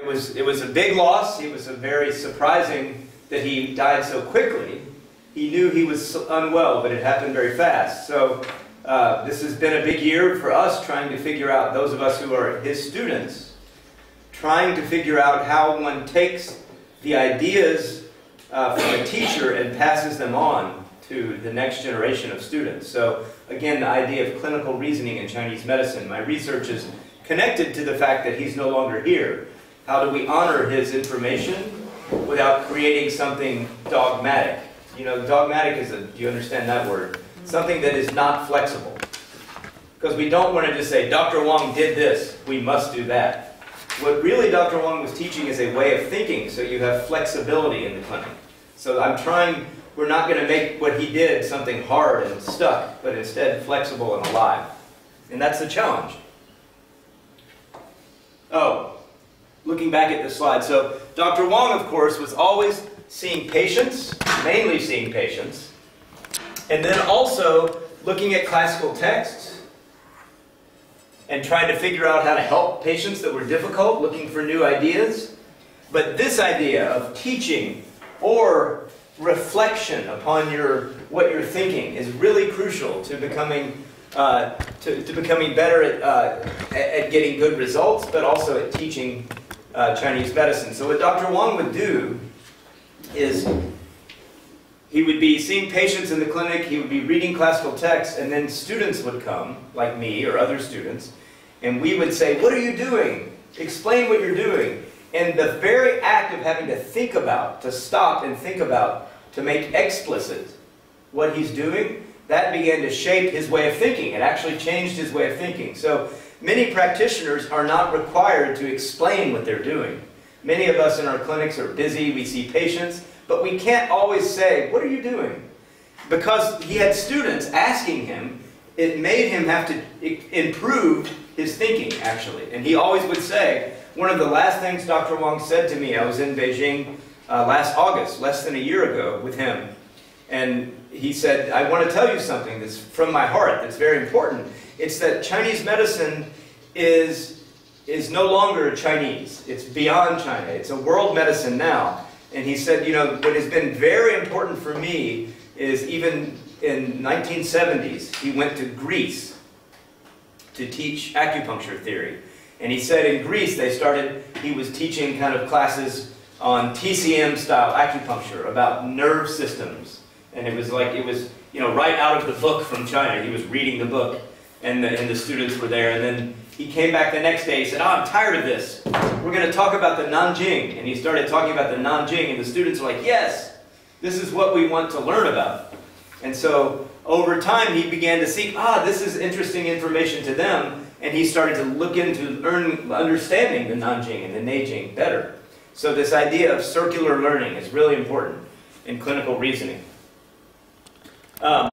It was a big loss. It was very surprising that he died so quickly. He knew he was unwell, but it happened very fast. So this has been a big year for us, trying to figure out, those of us who are his students, trying to figure out how one takes the ideas from a teacher and passes them on to the next generation of students. So again, the idea of clinical reasoning in Chinese medicine. My research is connected to the fact that he's no longer here. How do we honor his information without creating something dogmatic? You know, dogmatic is do you understand that word? Something that is not flexible. Because we don't want to just say, Dr. Wang did this, we must do that. What really Dr. Wang was teaching is a way of thinking, so you have flexibility in the clinic. So we're not going to make what he did something hard and stuck, but instead flexible and alive. And that's the challenge. Oh, looking back at the slide. So Dr. Wang, of course, was always seeing patients, mainly seeing patients, and then also looking at classical texts and trying to figure out how to help patients that were difficult, looking for new ideas. But this idea of teaching or reflection upon what you're thinking is really crucial to becoming better at getting good results, but also at teaching Chinese medicine. So what Dr. Wang would do is he would be seeing patients in the clinic, he would be reading classical texts, and then students would come, like me or other students, and we would say, what are you doing? Explain what you're doing. And the very act of having to think about, to stop and think about, to make explicit what he's doing, that began to shape his way of thinking. It actually changed his way of thinking. So many practitioners are not required to explain what they're doing. Many of us in our clinics are busy, we see patients, but we can't always say, what are you doing? Because he had students asking him, it made him have to improve his thinking, actually. And he always would say, one of the last things Dr. Wang said to me, I was in Beijing last August, less than a year ago, with him. And he said, I want to tell you something that's from my heart that's very important. It's that Chinese medicine is no longer Chinese. It's beyond China. It's a world medicine now. And he said, you know, what has been very important for me is even in 1970s, he went to Greece to teach acupuncture theory. And he said in Greece, he was teaching kind of classes on TCM-style acupuncture about nerve systems. And it was you know, right out of the book from China. He was reading the book, and the students were there. And then he came back the next day, he said, oh, I'm tired of this. We're going to talk about the Nanjing. And he started talking about the Nanjing, and the students were like, yes, this is what we want to learn about. And so over time, he began to see, this is interesting information to them. And he started to look into understanding the Nanjing and the Neijing better. So this idea of circular learning is really important in clinical reasoning.